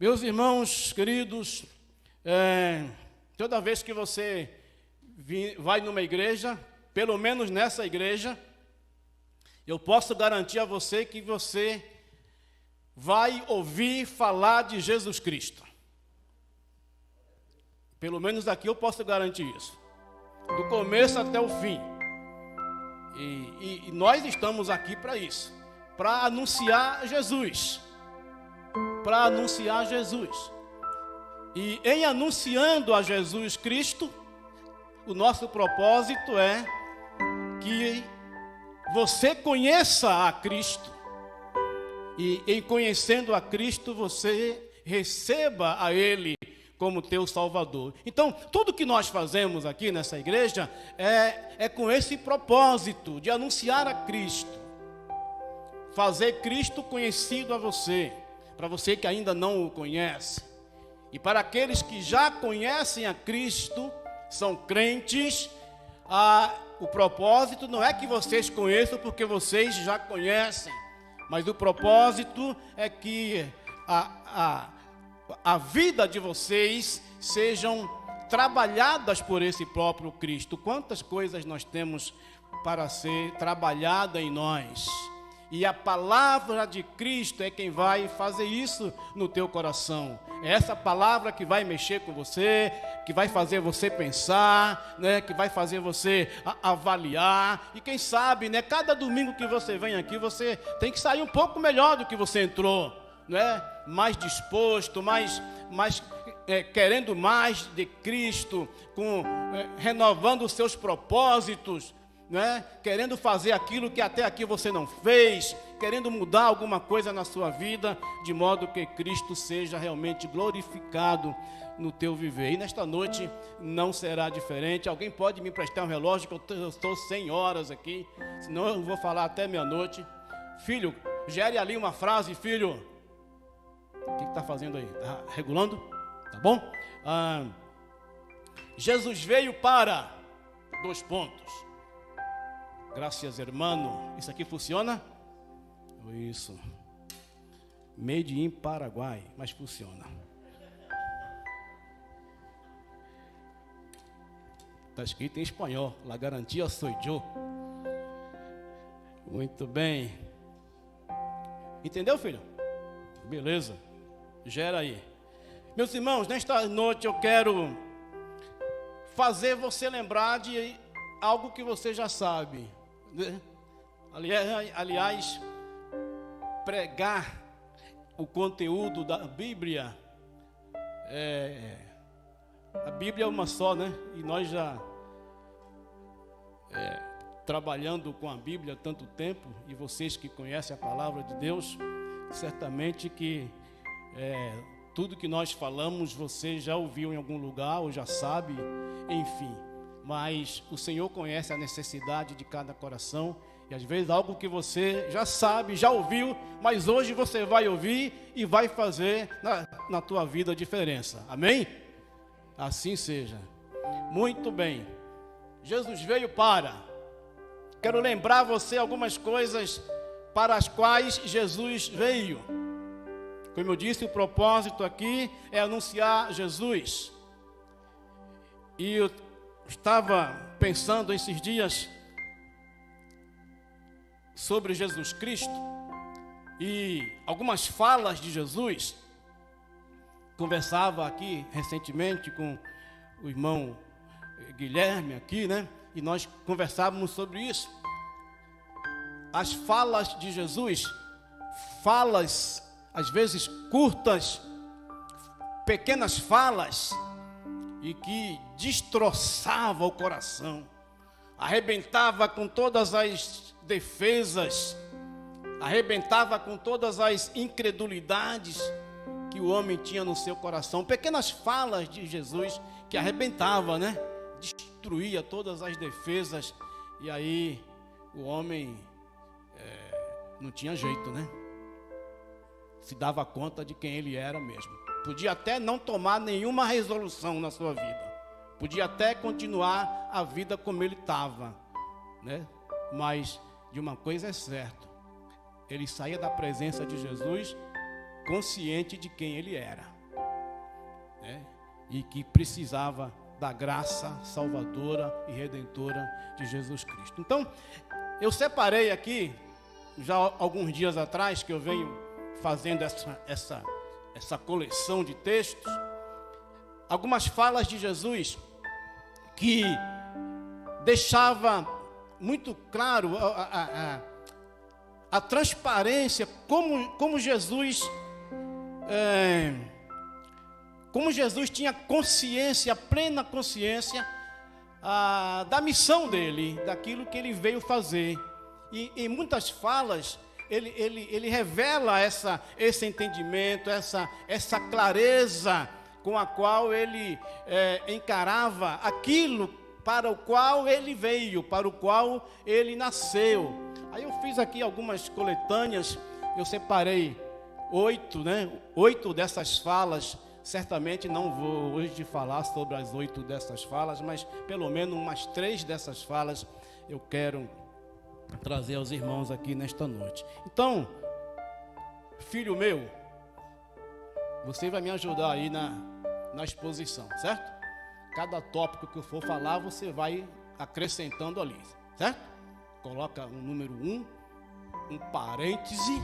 Meus irmãos queridos, toda vez que você vai numa igreja, pelo menos nessa igreja, eu posso garantir a você que você vai ouvir falar de Jesus Cristo. Pelo menos aqui eu posso garantir isso, do começo até o fim. E nós estamos aqui para isso, para anunciar Jesus. Para anunciar Jesus. E em anunciando a Jesus Cristo, o nosso propósito é que você conheça a Cristo. E em conhecendo a Cristo, você receba a Ele como teu Salvador. Então, tudo que nós fazemos aqui nessa igreja é com esse propósito de anunciar a Cristo. Fazer Cristo conhecido a você. Para você que ainda não o conhece. E para aqueles que já conhecem a Cristo, são crentes, o propósito não é que vocês conheçam porque vocês já conhecem, mas o propósito é que a vida de vocês sejam trabalhadas por esse próprio Cristo. Quantas coisas nós temos para ser trabalhada em nós. E a palavra de Cristo é quem vai fazer isso no teu coração. É essa palavra que vai mexer com você, que vai fazer você pensar, né? Que vai fazer você avaliar. E quem sabe, né? Cada domingo que você vem aqui, você tem que sair um pouco melhor do que você entrou, né? Mais disposto, mais querendo mais de Cristo, renovando os seus propósitos. Né? Querendo fazer aquilo que até aqui você não fez, querendo mudar alguma coisa na sua vida, de modo que Cristo seja realmente glorificado no teu viver. E nesta noite não será diferente. Alguém pode me emprestar um relógio, que eu estou 100 horas aqui, senão eu vou falar até meia-noite. Filho, gere ali uma frase, filho. O que está fazendo aí? Está regulando? Tá bom? Jesus veio para 2 pontos. Graças, hermano. Isso aqui funciona? Isso. Made in Paraguai, mas funciona. Está escrito em espanhol. La garantia soy yo. Muito bem. Entendeu, filho? Beleza. Gera aí. Meus irmãos, nesta noite eu quero fazer você lembrar de algo que você já sabe. Aliás, pregar o conteúdo da Bíblia, a Bíblia é uma só, né? E nós já trabalhando com a Bíblia há tanto tempo, e vocês que conhecem a palavra de Deus, certamente que tudo que nós falamos você já ouviu em algum lugar, ou já sabe, enfim. Mas o Senhor conhece a necessidade de cada coração. E às vezes algo que você já sabe, já ouviu, mas hoje você vai ouvir e vai fazer na tua vida a diferença. Amém? Assim seja. Muito bem. Jesus veio quero lembrar você algumas coisas para as quais Jesus veio. Como eu disse, o propósito aqui é anunciar Jesus. E eu estava pensando esses dias sobre Jesus Cristo e algumas falas de Jesus. Conversava aqui recentemente com o irmão Guilherme aqui, né? E nós conversávamos sobre isso. As falas de Jesus, falas às vezes curtas, pequenas falas, e que destroçava o coração, arrebentava com todas as defesas, arrebentava com todas as incredulidades que o homem tinha no seu coração. Pequenas falas de Jesus que arrebentava, né? Destruía todas as defesas, e aí o homem não tinha jeito, né? Se dava conta de quem ele era mesmo. Podia até não tomar nenhuma resolução na sua vida. Podia até continuar a vida como ele estava, né? Mas de uma coisa é certa. Ele saía da presença de Jesus consciente de quem ele era, né? E que precisava da graça salvadora e redentora de Jesus Cristo. Então, eu separei aqui, já alguns dias atrás, que eu venho fazendo essa coleção de textos, algumas falas de Jesus que deixava muito claro a transparência, como Jesus tinha consciência, plena consciência da missão dele, daquilo que ele veio fazer. E em muitas falas ele revela esse entendimento, essa clareza com a qual ele encarava aquilo para o qual ele veio, para o qual ele nasceu. Aí eu fiz aqui algumas coletâneas, eu separei 8, né? 8 dessas falas. Certamente não vou hoje falar sobre as 8 dessas falas, mas pelo menos umas 3 dessas falas eu quero trazer aos irmãos aqui nesta noite. Então, filho meu, você vai me ajudar aí na exposição, certo? Cada tópico que eu for falar, você vai acrescentando ali, certo? Coloca um número 1, um parêntese,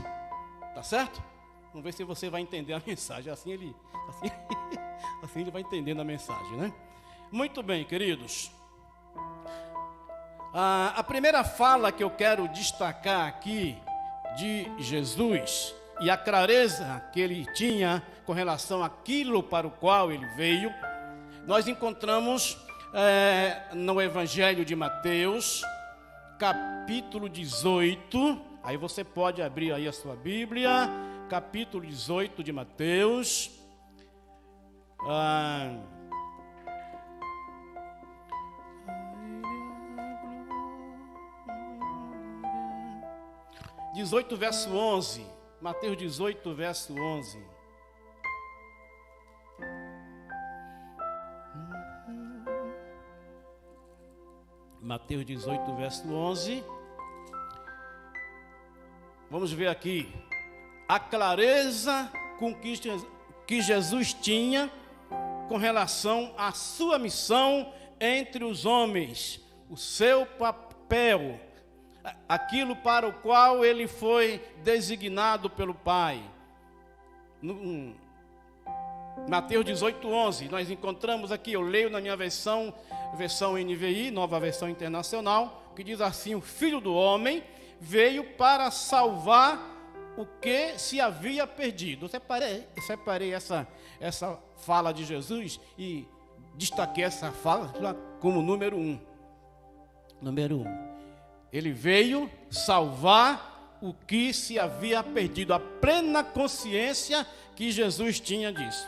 tá certo? Vamos ver se você vai entender a mensagem. Assim ele vai entendendo a mensagem, né? Muito bem, queridos. A primeira fala que eu quero destacar aqui de Jesus e a clareza que ele tinha com relação àquilo para o qual ele veio, nós encontramos no Evangelho de Mateus, capítulo 18. Aí você pode abrir aí a sua Bíblia, capítulo 18 de Mateus. 18, verso 11. Mateus 18, verso 11. Mateus 18, verso 11. Vamos ver aqui a clareza com que Jesus tinha com relação à sua missão entre os homens, o seu papel, aquilo para o qual ele foi designado pelo Pai. Mateus 18, 11, nós encontramos aqui, eu leio na minha versão NVI, Nova Versão Internacional, que diz assim: o Filho do Homem veio para salvar o que se havia perdido. Eu separei essa fala de Jesus e destaquei essa fala como número 1. Número 1. Ele veio salvar o que se havia perdido, a plena consciência que Jesus tinha disso.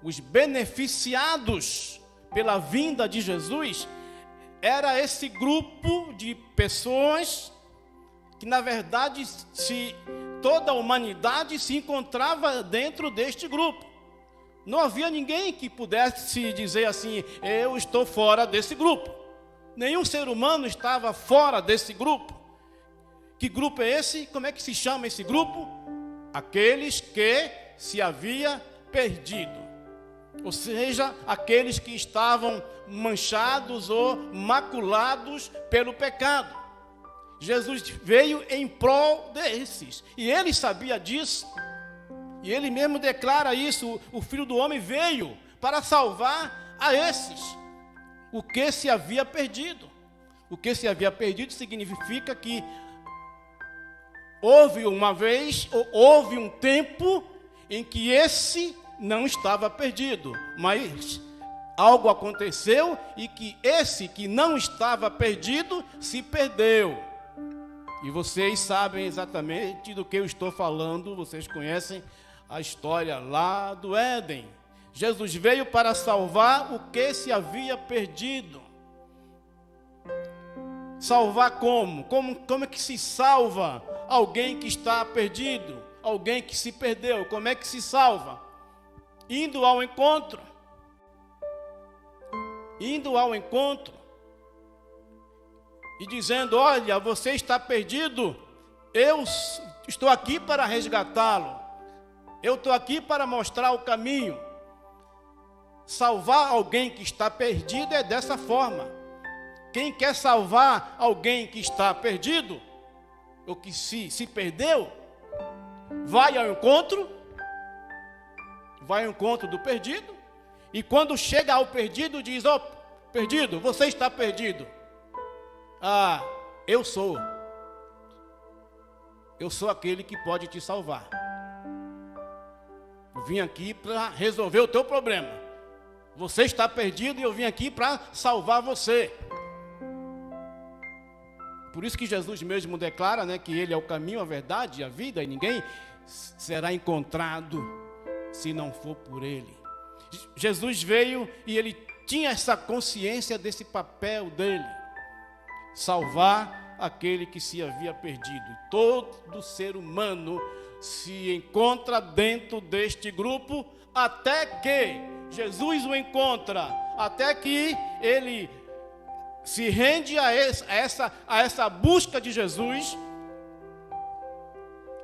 Os beneficiados pela vinda de Jesus era esse grupo de pessoas que, na verdade, toda a humanidade se encontrava dentro deste grupo. Não havia ninguém que pudesse dizer assim: eu estou fora desse grupo. Nenhum ser humano estava fora desse grupo. Que grupo é esse? Como é que se chama esse grupo? Aqueles que se havia perdido. Ou seja, aqueles que estavam manchados ou maculados pelo pecado. Jesus veio em prol desses, e ele sabia disso, e ele mesmo declara isso: o Filho do Homem veio para salvar a esses, o que se havia perdido. O que se havia perdido significa que houve um tempo em que esse não estava perdido, mas algo aconteceu e que esse que não estava perdido se perdeu. E vocês sabem exatamente do que eu estou falando, vocês conhecem a história lá do Éden. Jesus veio para salvar o que se havia perdido. Salvar como? Como é que se salva alguém que está perdido? Alguém que se perdeu? Como é que se salva? Indo ao encontro. Indo ao encontro. E dizendo: olha, você está perdido, eu estou aqui para resgatá-lo. Eu estou aqui para mostrar o caminho. Salvar alguém que está perdido é dessa forma. Quem quer salvar alguém que está perdido, ou que se perdeu, vai ao encontro do perdido, e quando chega ao perdido, diz: ó, perdido, você está perdido. Ah, eu sou aquele que pode te salvar. Eu vim aqui para resolver o teu problema. Você está perdido e eu vim aqui para salvar você. Por isso que Jesus mesmo declara, né, que Ele é o caminho, a verdade e a vida, e ninguém será encontrado se não for por Ele. Jesus veio e Ele tinha essa consciência desse papel dele, salvar aquele que se havia perdido. E todo ser humano se encontra dentro deste grupo, até que Jesus o encontra, até que ele se rende a essa busca de Jesus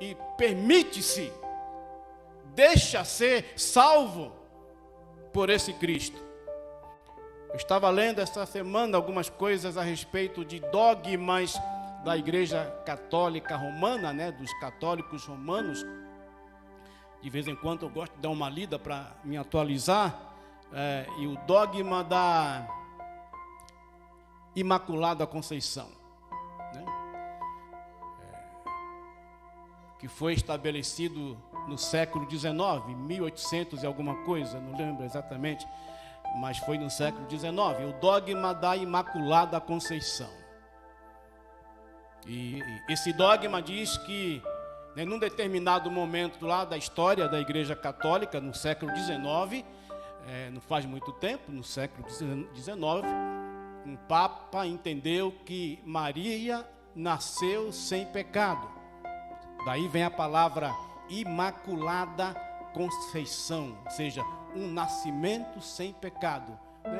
e permite-se, deixa ser salvo por esse Cristo. Eu estava lendo essa semana algumas coisas a respeito de dogmas da Igreja Católica Romana, né, dos católicos romanos. De vez em quando eu gosto de dar uma lida para me atualizar. E o dogma da Imaculada Conceição, né, que foi estabelecido no século XIX, 1800 e alguma coisa, não lembro exatamente, mas foi no século XIX, o dogma da Imaculada Conceição. E esse dogma diz que, né, num determinado momento lá da história da Igreja Católica, no século XIX, não faz muito tempo, no século XIX, um Papa entendeu que Maria nasceu sem pecado. Daí vem a palavra Imaculada Conceição, ou seja, um nascimento sem pecado.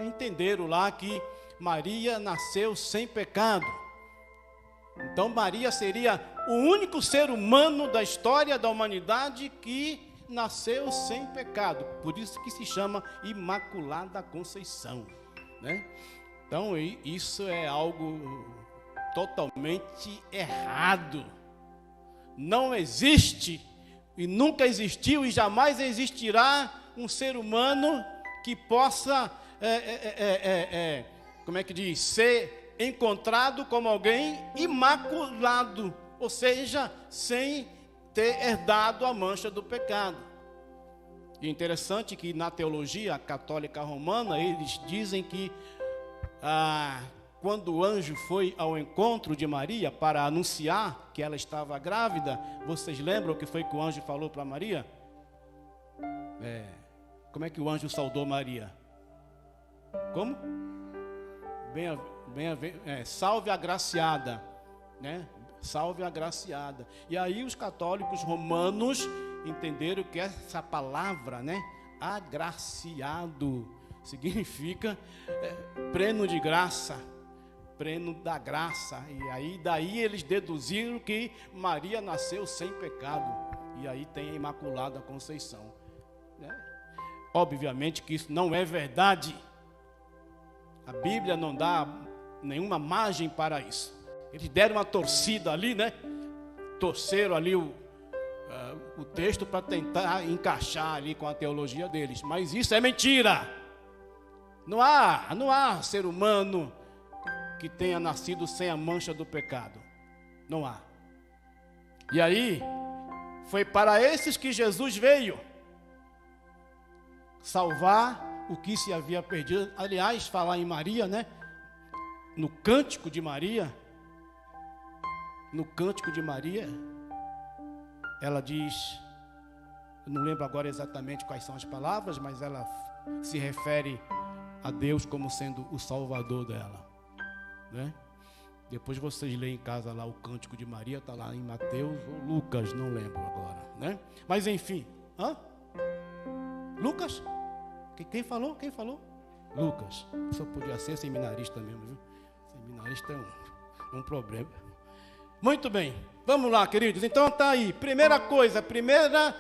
Entenderam lá que Maria nasceu sem pecado. Então Maria seria o único ser humano da história da humanidade que nasceu sem pecado. Por isso que se chama Imaculada Conceição, né? Então isso é algo totalmente errado. Não existe e nunca existiu e jamais existirá um ser humano que possa, como é que diz, ser encontrado como alguém imaculado, ou seja, sem ter herdado a mancha do pecado. E é interessante que na teologia católica romana eles dizem que quando o anjo foi ao encontro de Maria para anunciar que ela estava grávida, vocês lembram o que foi que o anjo falou para Maria? Como é que o anjo saudou Maria? Como? Salve a agraciada, né? Salve a agraciada. E aí os católicos romanos entenderam que essa palavra, né, agraciado, significa prêmio de graça, prêmio da graça. E aí daí eles deduziram que Maria nasceu sem pecado. E aí tem a Imaculada Conceição, né? Obviamente que isso não é verdade. A Bíblia não dá nenhuma margem para isso. Eles deram uma torcida ali, né? Torceram ali o texto para tentar encaixar ali com a teologia deles. Mas isso é mentira. Não há ser humano que tenha nascido sem a mancha do pecado. Não há. E aí, foi para esses que Jesus veio salvar o que se havia perdido. Aliás, falar em Maria, né? No Cântico de Maria, ela diz, eu não lembro agora exatamente quais são as palavras, mas ela se refere a Deus como sendo o Salvador dela, né? Depois vocês leem em casa lá o Cântico de Maria, está lá em Mateus ou Lucas, não lembro agora, né? Mas enfim, Lucas? Quem falou? Lucas. Só podia ser seminarista mesmo, viu? Seminarista é um problema. Muito bem, vamos lá, queridos. Então está aí, primeira coisa, primeira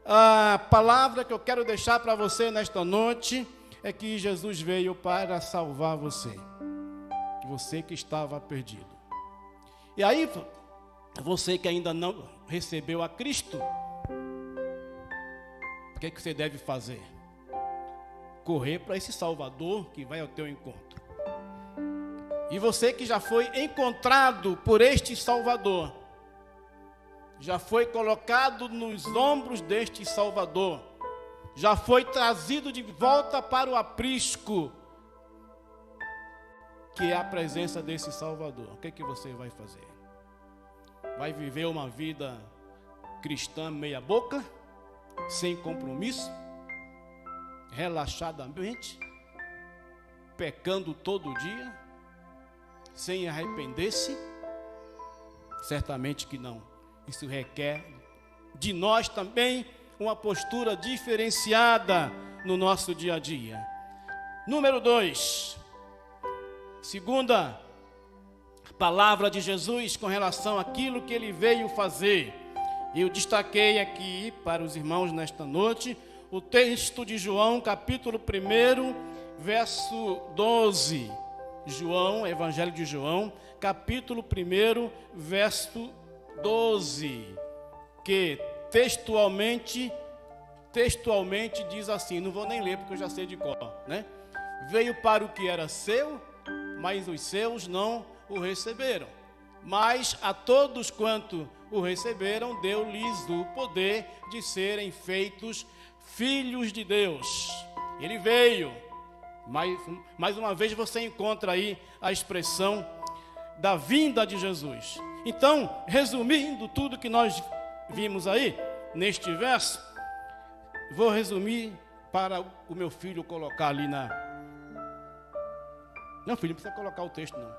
A palavra que eu quero deixar para você nesta noite é que Jesus veio para salvar você. Você que estava perdido. E aí, você que ainda não recebeu a Cristo, o que você deve fazer? Correr para esse Salvador que vai ao teu encontro. E você que já foi encontrado por este Salvador, já foi colocado nos ombros deste Salvador, já foi trazido de volta para o aprisco, que é a presença desse Salvador. O que você vai fazer? Vai viver uma vida cristã meia boca, sem compromisso, relaxadamente, pecando todo dia, sem arrepender-se? Certamente que não. Isso requer de nós também uma postura diferenciada no nosso dia a dia. Número 2, segunda palavra de Jesus com relação àquilo que ele veio fazer. Eu destaquei aqui para os irmãos nesta noite o texto de João, capítulo 1, verso 12. João, Evangelho de João, capítulo 1, verso 12, que textualmente diz assim, não vou nem ler porque eu já sei de cor, né? Veio para o que era seu, mas os seus não o receberam. Mas a todos quanto o receberam, deu-lhes o poder de serem feitos filhos de Deus. Ele veio. Mais uma vez você encontra aí a expressão da vinda de Jesus. Então, resumindo tudo que nós vimos aí, neste verso, vou resumir para o meu filho colocar ali na... Não, filho, não precisa colocar o texto, não.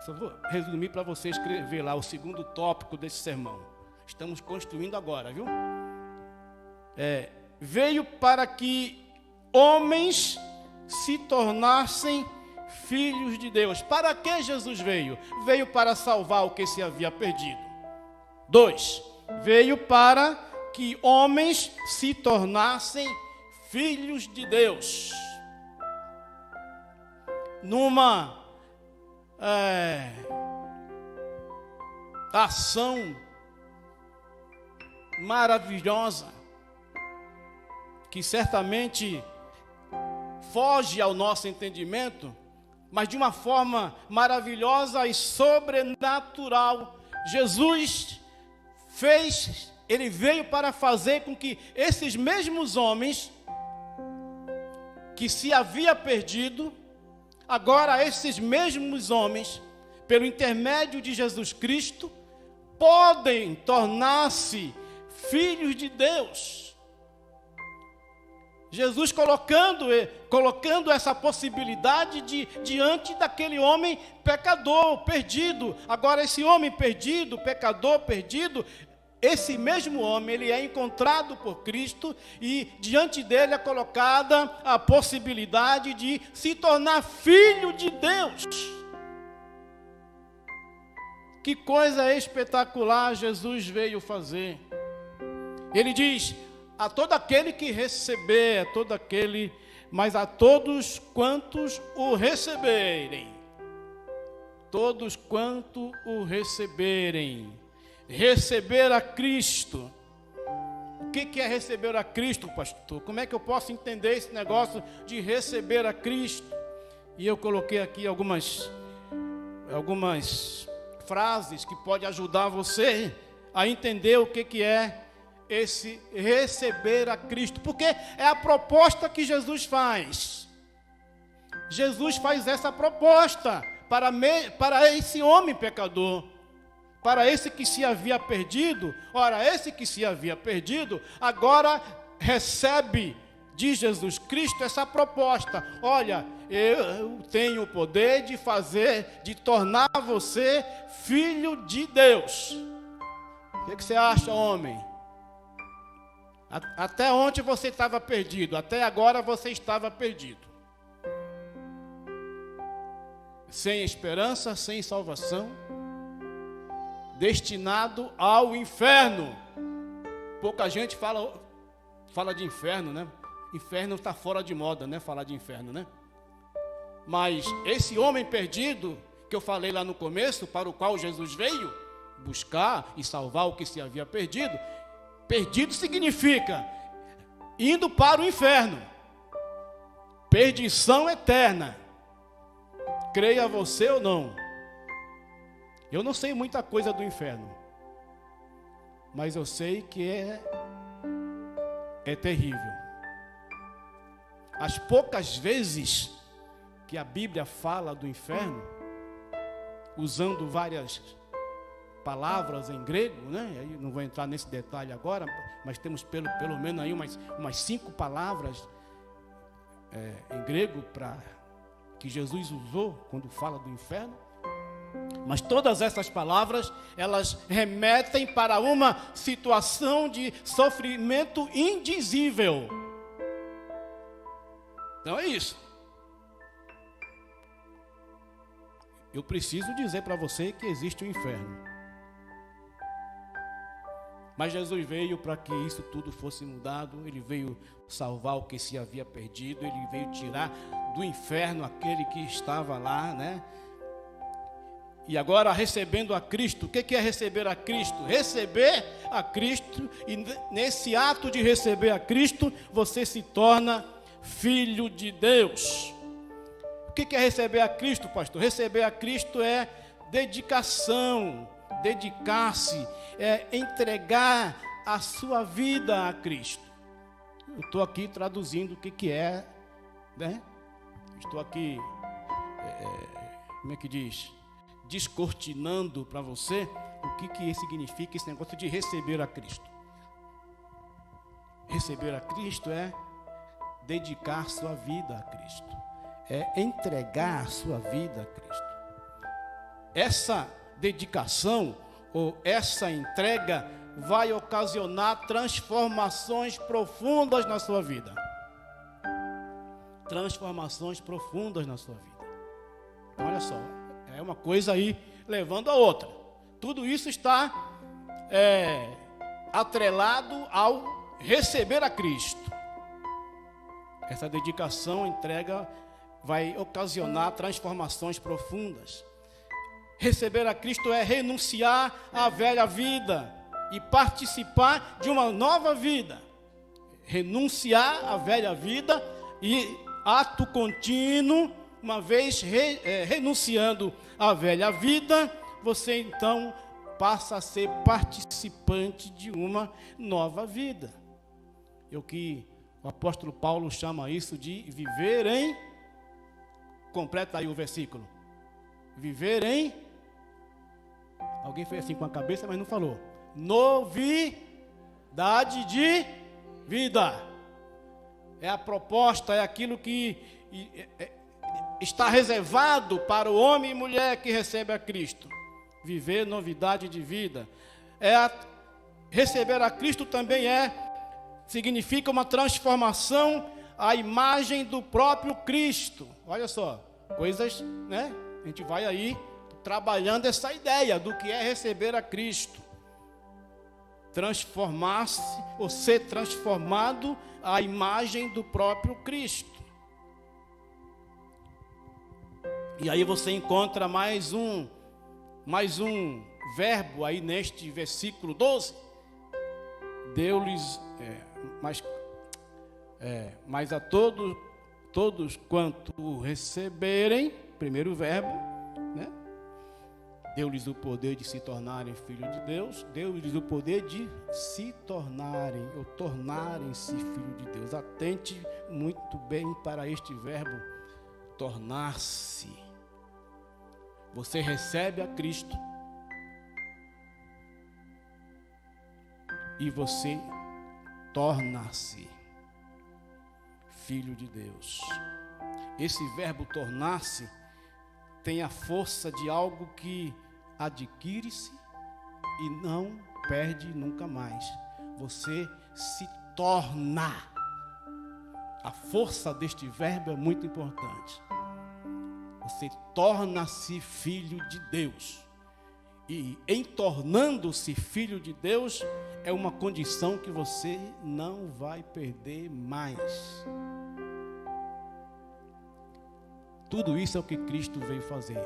Só vou resumir para você escrever lá o segundo tópico desse sermão. Estamos construindo agora, viu? Veio para que homens se tornassem filhos de Deus. Para que Jesus veio? Veio para salvar o que se havia perdido. 2, veio para que homens se tornassem filhos de Deus. Numa ação maravilhosa, que certamente foge ao nosso entendimento, mas de uma forma maravilhosa e sobrenatural, Jesus ele veio para fazer com que esses mesmos homens que se havia perdido, agora esses mesmos homens, pelo intermédio de Jesus Cristo, podem tornar-se filhos de Deus. Jesus colocando essa possibilidade diante daquele homem pecador, perdido. Agora esse homem perdido, pecador perdido, esse mesmo homem, ele é encontrado por Cristo e diante dele é colocada a possibilidade de se tornar filho de Deus. Que coisa espetacular Jesus veio fazer. Ele diz: a todo aquele que receber, mas a todos quantos o receberem. Todos quanto o receberem. Receber a Cristo. O que é receber a Cristo, pastor? Como é que eu posso entender esse negócio de receber a Cristo? E eu coloquei aqui algumas frases que podem ajudar você a entender o que é esse receber a Cristo, porque é a proposta que Jesus faz. Jesus faz essa proposta para esse homem pecador, para esse que se havia perdido. Ora, esse que se havia perdido, agora recebe de Jesus Cristo essa proposta. Olha, eu tenho o poder de tornar você filho de Deus. O que você acha, homem? Até ontem você estava perdido, até agora você estava perdido. Sem esperança, sem salvação, destinado ao inferno. Pouca gente fala Fala de inferno, né? Inferno está fora de moda, né? Falar de inferno, né? Mas esse homem perdido, que eu falei lá no começo, para o qual Jesus veio buscar e salvar o que se havia perdido, perdido significa indo para o inferno, perdição eterna. Creia você ou não, eu não sei muita coisa do inferno, mas eu sei que é terrível. As poucas vezes que a Bíblia fala do inferno, usando várias palavras em grego, né? Eu não vou entrar nesse detalhe agora, mas temos pelo menos aí umas 5 palavras em grego que Jesus usou quando fala do inferno. Mas todas essas palavras, elas remetem para uma situação de sofrimento indizível. Então é isso. Eu preciso dizer para você que existe o inferno. Mas Jesus veio para que isso tudo fosse mudado. Ele veio salvar o que se havia perdido. Ele veio tirar do inferno aquele que estava lá, né? E agora recebendo a Cristo. O que é receber a Cristo? Receber a Cristo, e nesse ato de receber a Cristo, você se torna filho de Deus. O que é receber a Cristo, pastor? Receber a Cristo é dedicação, dedicar-se, é entregar a sua vida a Cristo. Eu estou aqui traduzindo o que é, né? Estou aqui, como é que diz? Descortinando para você o que significa esse negócio de receber a Cristo. Receber a Cristo é dedicar sua vida a Cristo, é entregar sua vida a Cristo. Essa dedicação ou essa entrega vai ocasionar transformações profundas na sua vida. Transformações profundas na sua vida. Então, olha só, é uma coisa aí levando a outra. Tudo isso está atrelado ao receber a Cristo. Essa dedicação, entrega, vai ocasionar transformações profundas. Receber a Cristo é renunciar à velha vida e participar de uma nova vida. Renunciar à velha vida e ato contínuo, uma vez renunciando à velha vida, você então passa a ser participante de uma nova vida. O que o apóstolo Paulo chama isso de viver em... Completa aí o versículo. Viver em... Alguém fez assim com a cabeça, mas não falou. Novidade de vida. É a proposta, é aquilo que está reservado para o homem e mulher que recebe a Cristo. Viver novidade de vida. Receber a Cristo também significa uma transformação à imagem do próprio Cristo. Olha só, coisas, né? A gente vai aí trabalhando essa ideia do que é receber a Cristo. Transformar-se ou ser transformado à imagem do próprio Cristo. E aí você encontra mais um verbo aí neste versículo 12. Deu-lhes, mas a todos quanto o receberem, primeiro verbo, né? Deu-lhes o poder de se tornarem filhos de Deus, deu-lhes o poder de se tornarem, ou tornarem-se filhos de Deus. Atente muito bem para este verbo, tornar-se. Você recebe a Cristo e você torna-se filho de Deus. Esse verbo tornar-se tem a força de algo que adquire-se e não perde nunca mais. Você se torna. A força deste verbo é muito importante. Você torna-se filho de Deus. e em tornando-se filho de Deus, é uma condição que você não vai perder mais. Tudo isso é o que Cristo veio fazer.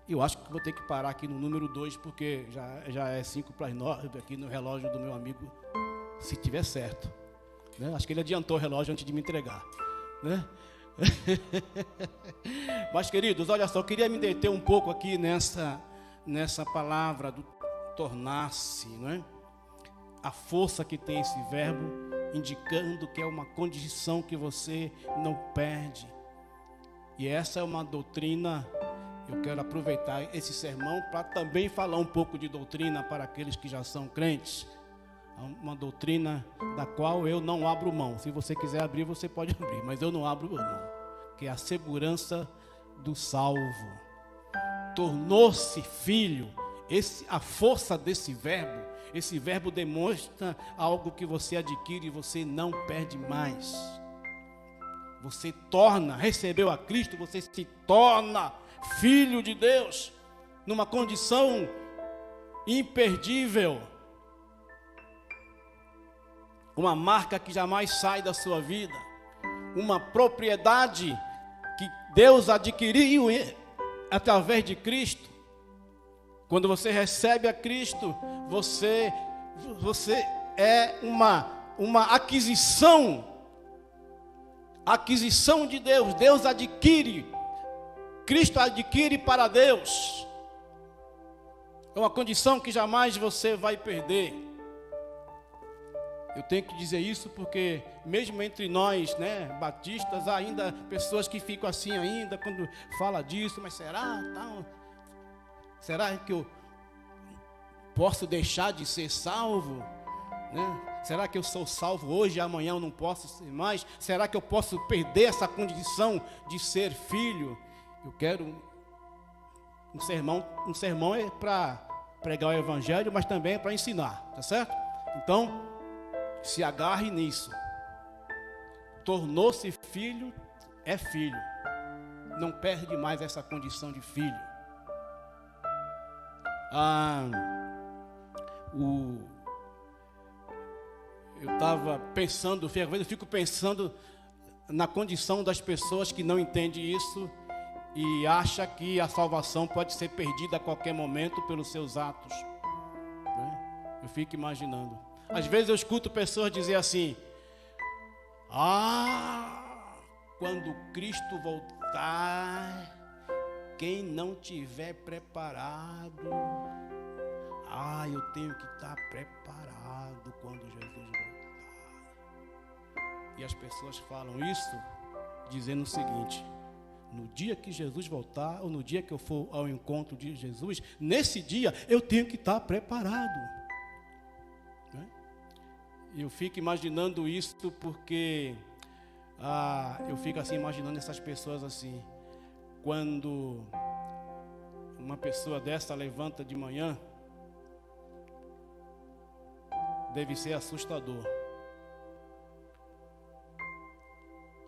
Eu acho que vou ter que parar aqui no número 2, porque já é 8:55 aqui no relógio do meu amigo, se tiver certo, né? Acho que ele adiantou o relógio antes de me entregar, né? Mas, queridos, olha só, eu queria me deter um pouco aqui nessa palavra do tornar-se, não é? A força que tem esse verbo, indicando que é uma condição que você não perde. E essa é uma doutrina. Eu quero aproveitar esse sermão para também falar um pouco de doutrina para aqueles que já são crentes. Uma doutrina da qual eu não abro mão. Se você quiser abrir, você pode abrir, mas eu não abro mão. Que é a segurança do salvo. Tornou-se filho. A força desse verbo, esse verbo demonstra algo que você adquire e você não perde mais. Você recebeu a Cristo, você se torna filho de Deus, numa condição imperdível. Uma marca que jamais sai da sua vida. Uma propriedade que Deus adquiriu através de Cristo. Quando você recebe a Cristo, você é uma aquisição de Deus. Deus adquire, Cristo adquire para Deus. É uma condição que jamais você vai perder. Eu tenho que dizer isso porque mesmo entre nós, né, batistas, há ainda pessoas que ficam assim ainda quando fala disso, mas será que eu posso deixar de ser salvo, né? Será que eu sou salvo hoje e amanhã eu não posso ser mais? Será que eu posso perder essa condição de ser filho? Eu quero um sermão é para pregar o evangelho, mas também é para ensinar, tá certo? Então, se agarre nisso. Tornou-se filho, é filho. Não perde mais essa condição de filho. Eu estava pensando, às vezes eu fico pensando na condição das pessoas que não entendem isso e acham que a salvação pode ser perdida a qualquer momento pelos seus atos, né? Eu fico imaginando. Às vezes eu escuto pessoas dizer assim: quando Cristo voltar, quem não tiver preparado, eu tenho que estar preparado quando Jesus voltar. E as pessoas falam isso dizendo o seguinte: no dia que Jesus voltar, ou no dia que eu for ao encontro de Jesus, nesse dia eu tenho que estar preparado. Né? Eu fico imaginando isso porque eu fico assim imaginando essas pessoas assim. Quando uma pessoa dessa levanta de manhã, deve ser assustador.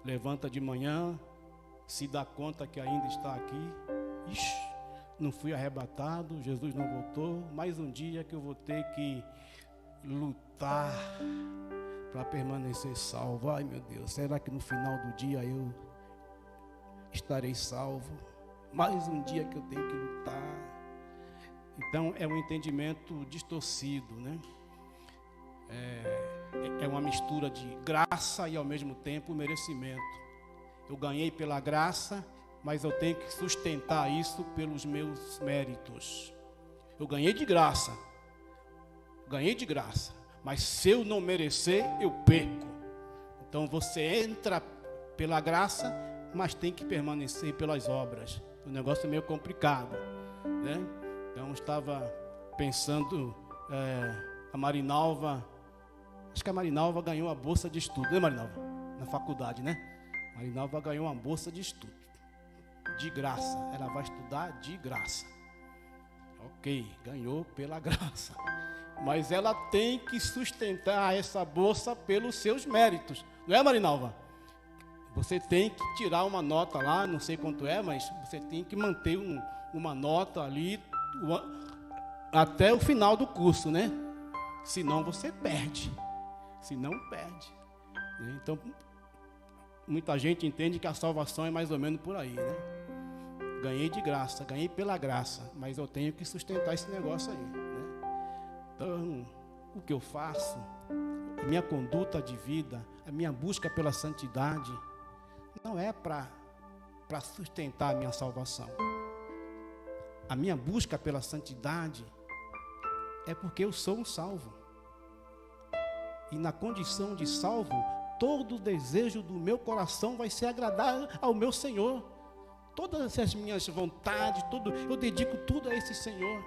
Levanta de manhã, se dá conta que ainda está aqui. Não fui arrebatado, Jesus não voltou. Mais um dia que eu vou ter que lutar para permanecer salvo. Ai, meu Deus, será que no final do dia eu estarei salvo? Mais um dia que eu tenho que lutar. Então é um entendimento distorcido, né? É uma mistura de graça e ao mesmo tempo merecimento. Eu ganhei pela graça, mas eu tenho que sustentar isso pelos meus méritos. Eu ganhei de graça, mas se eu não merecer, eu perco. Então você entra pela graça, mas tem que permanecer pelas obras. O negócio é meio complicado, né? Então eu estava pensando, a Marinalva, acho que a Marinalva ganhou a bolsa de estudo, né, Marinalva? Na faculdade, né? Marinalva ganhou uma bolsa de estudo, de graça. Ela vai estudar de graça. Ok, ganhou pela graça. Mas ela tem que sustentar essa bolsa pelos seus méritos. Não é, Marinalva? Você tem que tirar uma nota lá, não sei quanto é, mas você tem que manter uma nota ali até o final do curso, né? Senão você perde. Senão perde. Né? Então, muita gente entende que a salvação é mais ou menos por aí, né? Ganhei de graça, ganhei pela graça, mas eu tenho que sustentar esse negócio aí, né? Então, o que eu faço, a minha conduta de vida, a minha busca pela santidade, não é para sustentar a minha salvação. A minha busca pela santidade é porque eu sou um salvo. E na condição de salvo, todo o desejo do meu coração vai ser agradar ao meu Senhor. Todas as minhas vontades, eu dedico tudo a esse Senhor.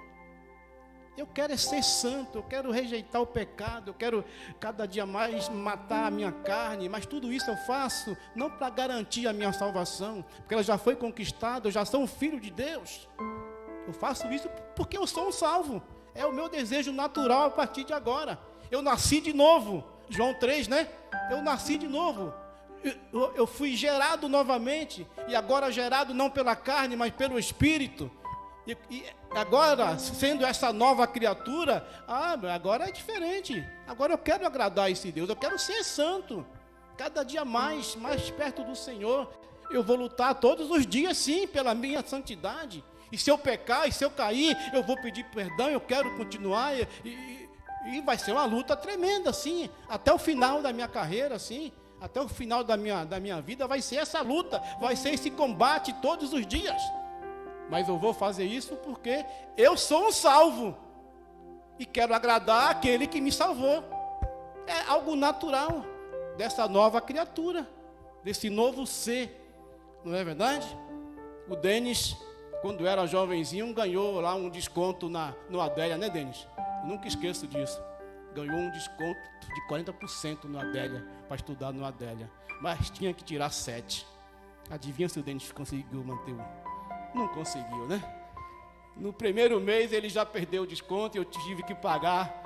Eu quero ser santo, eu quero rejeitar o pecado, eu quero cada dia mais matar a minha carne, mas tudo isso eu faço não para garantir a minha salvação, porque ela já foi conquistada, eu já sou um filho de Deus. Eu faço isso porque eu sou um salvo. É o meu desejo natural a partir de agora. Eu nasci de novo. João 3, né? Eu nasci de novo. Eu fui gerado novamente. E agora gerado não pela carne, mas pelo Espírito. E agora, sendo essa nova criatura, agora é diferente. Agora eu quero agradar esse Deus. Eu quero ser santo. Cada dia mais perto do Senhor. Eu vou lutar todos os dias, sim, pela minha santidade. E se eu pecar, e se eu cair, eu vou pedir perdão, eu quero continuar, e vai ser uma luta tremenda, assim, até o final da minha carreira, assim, até o final da minha vida, vai ser essa luta, vai ser esse combate todos os dias. Mas eu vou fazer isso porque eu sou um salvo, e quero agradar aquele que me salvou. É algo natural, dessa nova criatura, desse novo ser, não é verdade? O Denis, quando era jovenzinho, ganhou lá um desconto no Adélia, né, Denis? Eu nunca esqueço disso. Ganhou um desconto de 40% no Adélia, para estudar no Adélia. Mas tinha que tirar 7. Adivinha se o Denis conseguiu manter o... Não conseguiu, né? No primeiro mês ele já perdeu o desconto e eu tive que pagar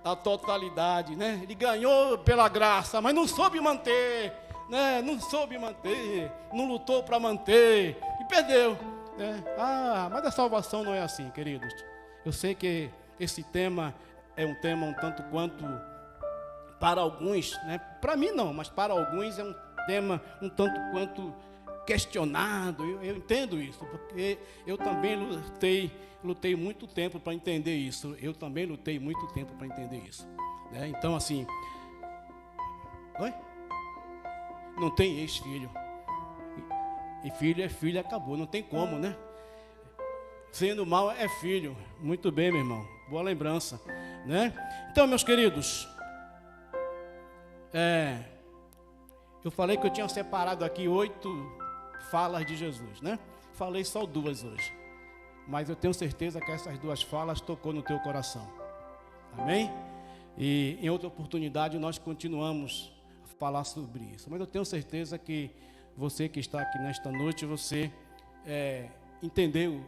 a totalidade, né? Ele ganhou pela graça, mas não soube manter, né? Não soube manter, não lutou para manter e perdeu. Mas a salvação não é assim, queridos. Eu sei que esse tema é um tema um tanto quanto, para alguns, né? Para mim não, mas para alguns é um tema um tanto quanto questionado. Eu entendo isso, porque eu também lutei muito tempo para entender isso. Eu também lutei muito tempo para entender isso, né? Então, assim, não tem ex-filho. E filho é filho, acabou, não tem como, né? Sendo mal é filho. Muito bem, meu irmão, boa lembrança, né? Então, meus queridos, eu falei que eu tinha separado aqui 8 falas de Jesus, né? Falei só 2 hoje, mas eu tenho certeza que essas 2 falas tocou no teu coração, amém? E em outra oportunidade nós continuamos a falar sobre isso, mas eu tenho certeza que você que está aqui nesta noite, você entendeu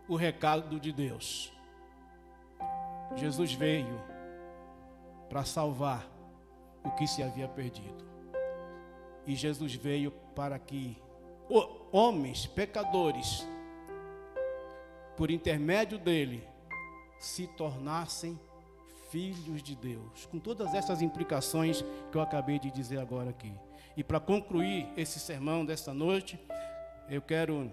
o recado de Deus. Jesus veio para salvar o que se havia perdido. E Jesus veio para que homens, pecadores, por intermédio dele, se tornassem filhos de Deus. Com todas essas implicações que eu acabei de dizer agora aqui. E para concluir esse sermão desta noite, eu quero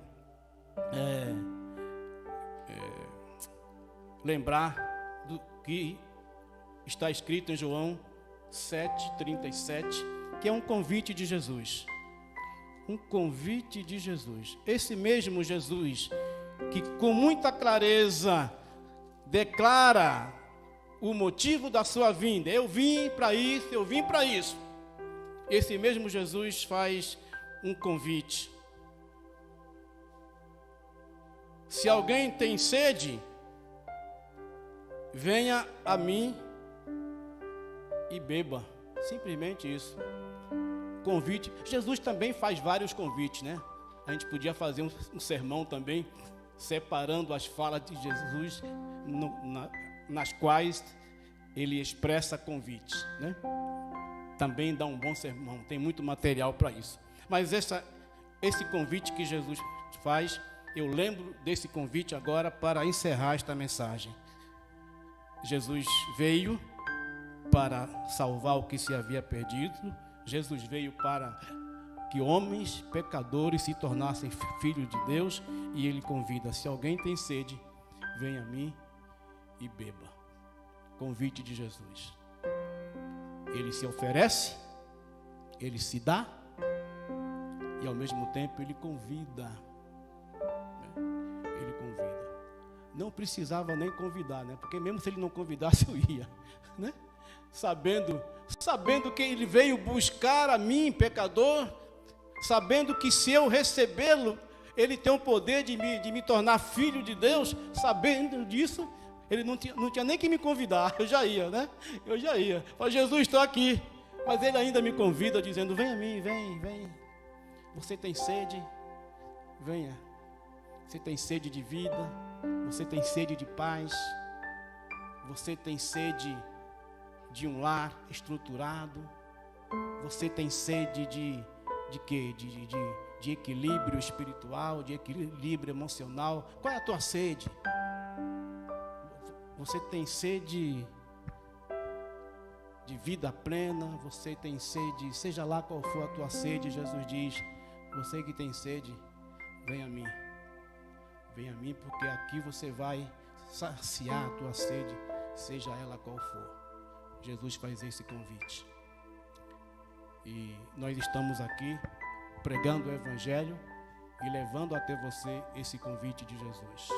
lembrar do que está escrito em João 7,37, que é um convite de Jesus. Um convite de Jesus. Esse mesmo Jesus que com muita clareza declara o motivo da sua vinda. Eu vim para isso, eu vim para isso. Esse mesmo Jesus faz um convite. Se alguém tem sede, venha a mim e beba. Simplesmente isso. Convite. Jesus também faz vários convites, né? A gente podia fazer um sermão também, separando as falas de Jesus, nas quais ele expressa convites, né? Também dá um bom sermão, tem muito material para isso. Mas esse convite que Jesus faz, eu lembro desse convite agora para encerrar esta mensagem. Jesus veio para salvar o que se havia perdido. Jesus veio para que homens pecadores se tornassem filhos de Deus. E ele convida: se alguém tem sede, venha a mim e beba. Convite de Jesus. Ele se oferece, ele se dá, e ao mesmo tempo ele convida. Ele convida. Não precisava nem convidar, né? Porque mesmo se ele não convidasse, eu ia, né? Sabendo que ele veio buscar a mim, pecador, sabendo que se eu recebê-lo, ele tem o poder de me tornar filho de Deus. Sabendo disso, ele não tinha nem que me convidar, eu já ia, né? Eu já ia. Falei: Jesus, estou aqui. Mas ele ainda me convida, dizendo: vem a mim, vem. Você tem sede? Venha. Você tem sede de vida? Você tem sede de paz? Você tem sede de um lar estruturado? Você tem sede de quê? De equilíbrio espiritual, de equilíbrio emocional? Qual é a tua sede? Você tem sede de vida plena? Você tem sede, seja lá qual for a tua sede, Jesus diz: você que tem sede, vem a mim. Vem a mim, porque aqui você vai saciar a tua sede, seja ela qual for. Jesus faz esse convite. E nós estamos aqui pregando o Evangelho e levando até você esse convite de Jesus.